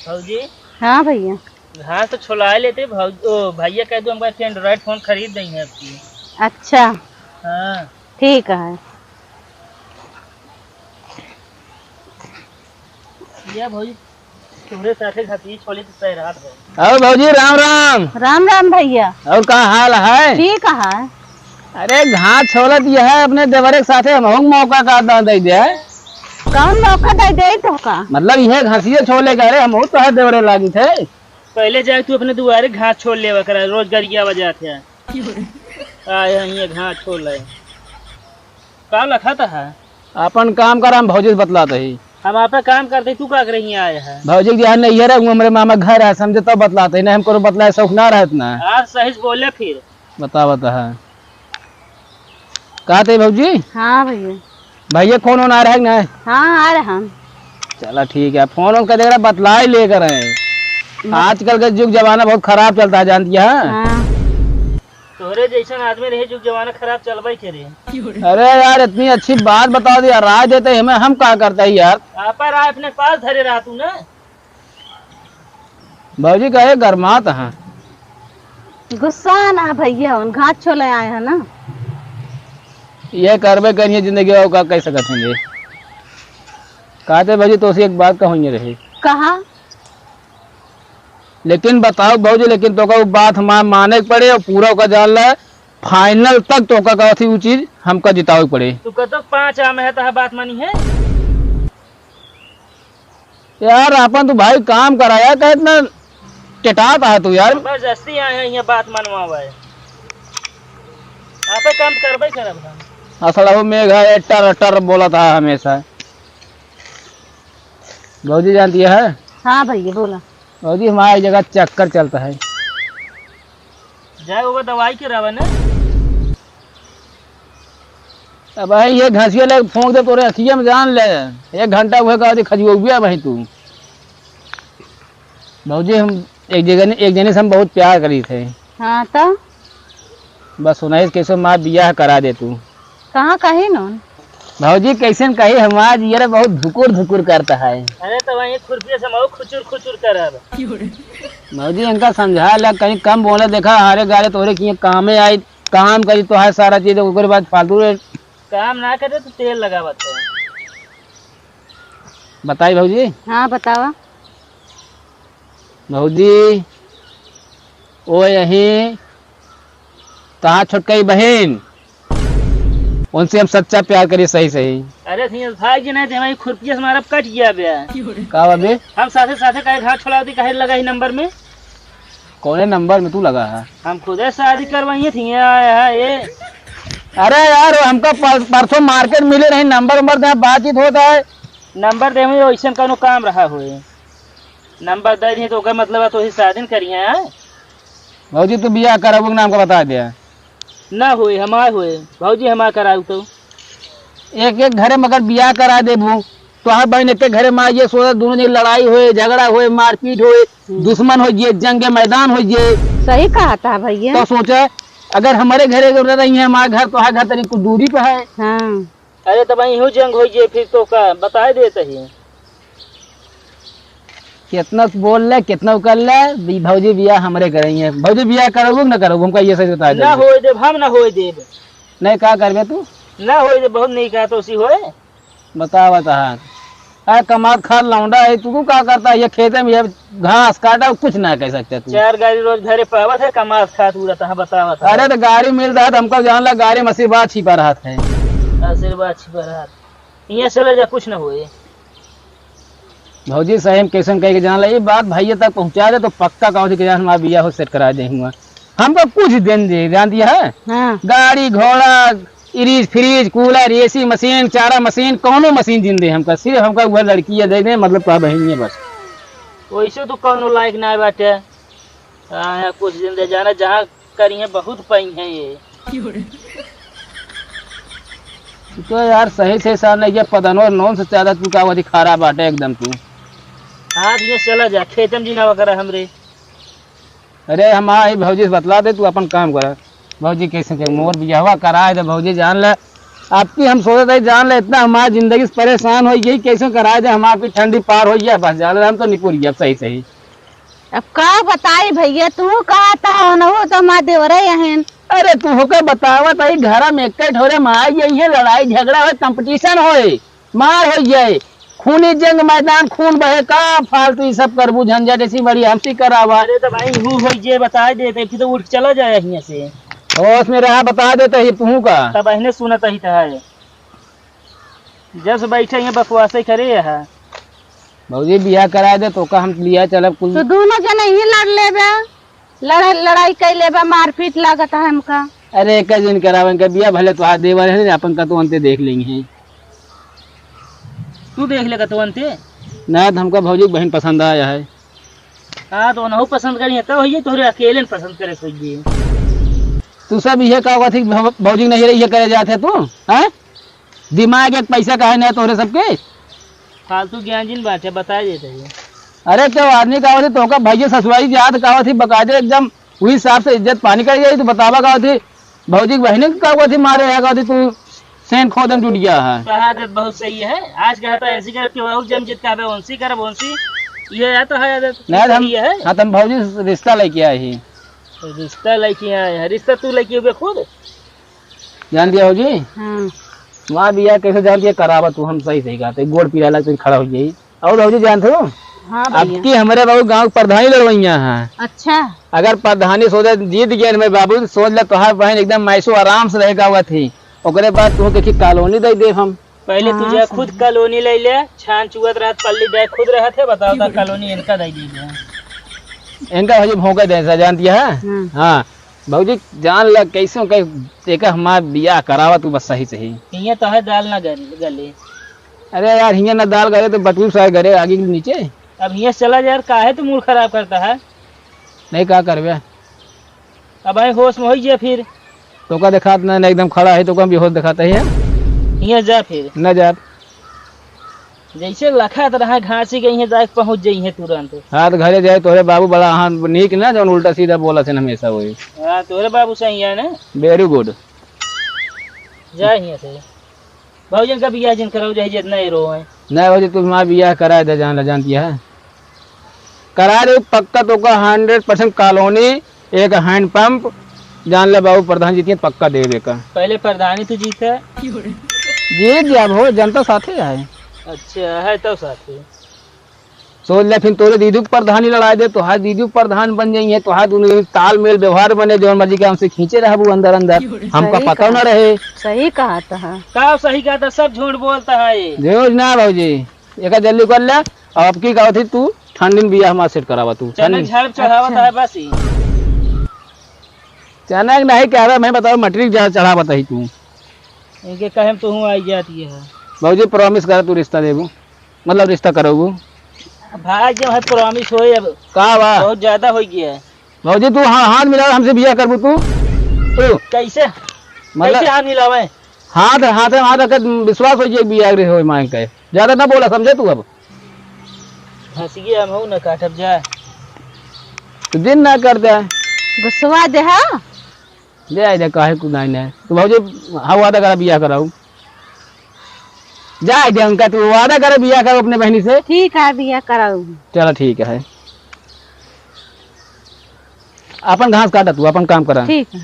भौजी। हाँ भैया। हाँ तो छुड़ा लेते भैया कह दो हम एंड्रॉइड फोन खरीद देंगे आपकी। अच्छा हाँ ठीक है। या भौजी तुम्हारे साथे घाटी छोली तो सही रात है। और भौजी राम राम। राम राम भैया। और का हाल है? ठीक है। अरे घाट छोलत यह है अपने देवरे के साथे हम मौका का दे दे। कौन मौका दे दे तो का मतलब यह घासिए छोले का। अरे हम तो है देवरे लागी थे। पहले जाए तू अपने दुआरे घास छोड़ ले कर रोज गरिया बजाते आए ये घास छोड़ ले का लखा था है। अपन काम कर हम भौजी से बतलाते ही। हम आप काम करते तू का रही आए है। भौजी के नहीं है हमारे मामा घर है समझे तब बतलाते ही। नहीं हमको बतलाए शौक ना रहत ना। आज सही बोले फिर बता है कहते भौजी। हाँ भैया। भैया फोन आ रहा है ना? हाँ आ रहे हम। चला ठीक है फोन का देख बतला ही लेकर आए। आजकल का युग जमाना बहुत खराब चलता है जानती है। हाँ। तोरे जैसा आदमी रहे जो जमाना खराब चलबे करे। अरे यार इतनी अच्छी बात बता दिया राय देते हमें हम क्या करते हैं यार। आप राय अपने पास धरे रहा तू ना। भौजी कहे गरमात है। गुस्सा ना भैया उन घाट छोले आए हैं ना। ये करबे करिए जिंदगी का कह सकते हैं। कहते भौजी तो एक बात कहूँ रही। कहा लेकिन बताओ भौजी लेकिन तो का बात हमारे माने पड़े और पूरा का जान ला फाइनल तक तो का थी वो चीज हमका जितावे पड़े। तू कतो 5 आम है तो बात मानी है यार अपन तो भाई काम कराया कह इतना टेटाता है तू यार। जबरदस्ती आए हैं यहाँ बात मनवावा है। आप काम करबे करब हम। असल वो मेघ है टर टर बोला था हमेशा। भौजी जानती है? हाँ भैया बोला। भौजी हमारी जगह चक्कर चलता है। जाए वो दवाई के रवा ना। अब भाई ये घसिया ले फोंक दे तोरे अखिया में जान ले। 1 घंटा हुए का खजुआ भाई तू। भौजी हम एक जने से हम बहुत प्यार करी थे। हाँ तो बस सुनाई कैसे माँ बियाह करा दे तू। कहाँ कही न भौजी कैसे कही हमारा ये बहुत धुकुर धुकुर करता है। अरे तो वही खुरपी से मऊ खुचुर खुचुर करब। भौजी इनका समझा ला कहीं कम बोले देखा हारे गारे तोरे की कामे आई काम करी तो है सारा चीज उसके बाद फालतू काम ना करे तो तेल लगावत है। बताई भौजी। हाँ बतावा। भौजी ओ यही तहा छोटकई बहन उनसे हम सच्चा प्यार करिए सही सही। अरे भाई जी नहीं हमारी खुरपी से हमारा कट गया बे। का बे हम साथे साथे कहे घाट छोड़ा दी कहे लगा ही नंबर में। कौन नंबर में तू लगा है? हम खुद शादी करवाइए थी ये। अरे यार हमका परसों मार्केट मिले नहीं नंबर बातचीत होता है। नंबर दे वैसे कौन काम रहा हो नंबर दे दी तो मतलब तो शादी करिए। भौजी तू बियाह करब नाम का बता दिया ना हुए हमारे हुए भौजी हमारे कराऊ तो एक घरे मगर बियाह करा देबू तो हर बहन एक घरे में ये सोचा दोनों जगह लड़ाई होए झगड़ा होए मारपीट होए दुश्मन हो जाए जंग के मैदान हो जाए। सही कहा था भैया। तो सोचा अगर हमारे घरे रह रही है हमारे घर तो हर घर तरी कुछ दूरी पे है। हाँ। अरे तो वही हो जंग हो जाए फिर तो का बता देते ही। कितना बोल ले कितना कर ले भौजी बियाह हमारे करेंगे है। भौजी बियाह करोगे ना करोगे हमका ये सही बता दे। ना होए देब हम ना होए देब। नहीं कहा करबे तू ना होए देब बहुत नहीं कहा तो उसी होए। बता कमात खाद लौंडा है तू क्या करता है ये खेते में घास काटा कुछ ना कह सकते तू। 4 गाड़ी रोज घरे पावत है कमात खात पूरा था बतावा था। अरे तो गाड़ी मिल रहा था हमको जान ला गाड़ी में आशीर्वाद छिपा रहा था। आशीर्वाद छिपा रहा यहाँ चले जा कुछ ना हुए। भौजी सही कैसे कह के जान ला ये बात भैया तक पहुंचा दे तो पक्का कहूँ कि जान हमारा बियाह हो सेट करा देंगे। हमको कुछ दिन दे जान दिया है। हाँ। गाड़ी घोड़ा fridge fridge cooler AC machine चारा मशीन कौनो मशीन जिन दे हमका सिर्फ हमका वह लड़की है दे दे मतलब का बहन है बस। वैसे तो कौनो लायक ना बाटे। कुछ दिन दे जाना जहाँ करी है बहुत पई है ये। तो यार सही से सामने ये पदनो नौन से ज्यादा तू का खारा बाटे एकदम तू। हाँ ये चला जा खेतम जी ना वगैरह हमरे। अरे हमारे भौजी से बतला दे तू अपन काम कर। भौजी कैसे मोर बियाहवा कराए तो भौजी जान ले आपकी हम सोचे थे जान ले इतना हमारी जिंदगी से परेशान हो गई कैसे करा दे हम आपकी ठंडी पार हो गया बस जान हम तो निपुर गया सही सही। अब का बताई भैया तू कहा था न हो तो माँ देवरे यहन। अरे तू होकर बतावा तो घर में एक ठोरे मार यही है लड़ाई झगड़ा हो कंपटीशन हो मार हो जाए खूनी जंग मैदान खून बहे का फालतू ये सब करबू झंझट ऐसी बड़ी हमसी करावा। अरे तो भाई हु हो जे बता देते फिर तो उठ चला जाए यहाँ से। होश में रहा बता देते ही तू का तब अहने सुनता ही था जब से बैठे यहाँ बकवासे करे है। भौजी बियाह करा दे तो का हम लिया चलब कुल। तो दोनों जने ही लड़ लेबे लड़ाई कर लेबे मारपीट लागत है हमका। अरे एक दिन करावे का बियाह भले तो हाथ देवर है अपन का तो अंते देख लेंगे। तू देख लेगा तो अंते ना तो हमका भौजी बहन पसंद आया है। हाँ तो नहु पसंद करी तब भैया तोहरे अकेले न पसंद करे सोइए। तू सब ये कहा थी भौजी नहीं रही करे जाते तू हैं दिमाग एक पैसा का है ना तोहरे सबके फालतू ज्ञान जिन बात है बता देते हैं। अरे क्यों आदमी कहा थी तो का भैया ससुराई याद कहा थी बकायदे एकदम वही हिसाब से इज्जत पानी कर जाए तो बतावा कहा थी भौजी बहने कहा थी मारे है कहा थी तू सैन खोदन टूट गया है। आदत बहुत सही है आज कहता है ऐसी कर के जम जित का वंशी कर वंशी ये तो है आदत नहीं है। हाँ तुम भौजी रिश्ता लेके आए ही रिश्ता लेके आए हैं रिश्ता तू लेके हुए खुद जान दिया भौजी। हाँ वहाँ बिया कैसे जान दिया करावा तू हम सही सही कहते गोड़ पीला लग तो खड़ा हो जाई। और भौजी जानते हो हाँ भैया। आपकी हमारे बाबू गाँव प्रधानी लड़वैया है। अच्छा अगर प्रधानी सोचे जीत गया मेरे बाबू सोच ले तो बहन एकदम मैसो आराम से रहेगा हुआ थी ओकरे बाद तू देखी कॉलोनी दे दे हम। पहले हाँ, तुझे खुद कॉलोनी ले ले छान चुगत रहत पल्ली दे खुद रहत है बताओ था कॉलोनी इनका दे दीजिए इनका भौजी भोंका दे जान दिया है। हाँ भौजी जान लग कैसे देखा हमारा बियाह करावा तू बस सही सही। ये तो है दाल ना गले। अरे यार हिया ना दाल गले तो बटू सारे गरे आगे के नीचे। अब यहाँ चला जा काहे तो मूड खराब करता है। नहीं क्या करवे अब भाई होश में हो गया फिर तो का देखा ना एकदम खड़ा है तो का बेहोश दिखाता है यहाँ जा फिर न जा जैसे लखा तो रहा घासी के यहाँ जाके पहुँच जाइए तुरंत। हाँ तो घरे जाए तोरे बाबू बड़ा हाँ नीक ना जो उल्टा सीधा बोला से हमेशा वही। हाँ तोरे बाबू सही है ना वेरी गुड जा यहाँ से भाजन का बियाह जिन करो जाए जितना ही रो है नहीं भौजी तुम्हारा बियाह करा दे जान दिया है करा दे पक्का तो का 100% कॉलोनी एक हैंड पंप जान ले बाबू प्रधान जी पक्का दे दे का। पहले प्रधानी तो जीता जीत गया हो जनता साथे है। अच्छा है तो साथी सोच ले फिर तोरे दीदी प्रधानी लड़ा दे तो हाथ दीदी प्रधान बन जाइए तो हाथ तालमेल व्यवहार बने जो मर्जी के हमसे खींचे रहबू अंदर अंदर हमका पता न रहे। सही कहा था का सही कहा था सब झूठ बोलता है ये जो ना भाजी एक जल्दी कर ले अब की कहा थी तू ठंडी बिया हमारा सेट करावा तू चनक झाड़ चढ़ावत है बस ही चनक नहीं कह रहा मैं बताओ मटरी चढ़ा बताई तू इनके कहे तो हूँ आई जाती है भाजी प्रॉमिस कर तू रिश्ता देबू मतलब रिश्ता करोगू भाई जब है प्रॉमिस हो अब का बा बहुत ज्यादा हो गया है भाजी तू हाँ हाथ मिला हमसे बिया करबू तू कैसे मतलब कैसे हाथ मिलावे हाथ हाथ हाथ रख विश्वास हो जाए बिया हो मांग के ज्यादा ना बोला समझे तू अब हंस गया हम हूँ न काटब जा तो दिन ना कर दे गुस्सा दे हा दे काहे को नहीं तू भाजी हाँ वादा करा बिया कराऊ जा दे उनका तू वादा करे बिया करो अपने बहनी से। ठीक है भैया कराऊ चलो ठीक है अपन घास काटा तू अपन काम करा। ठीक है।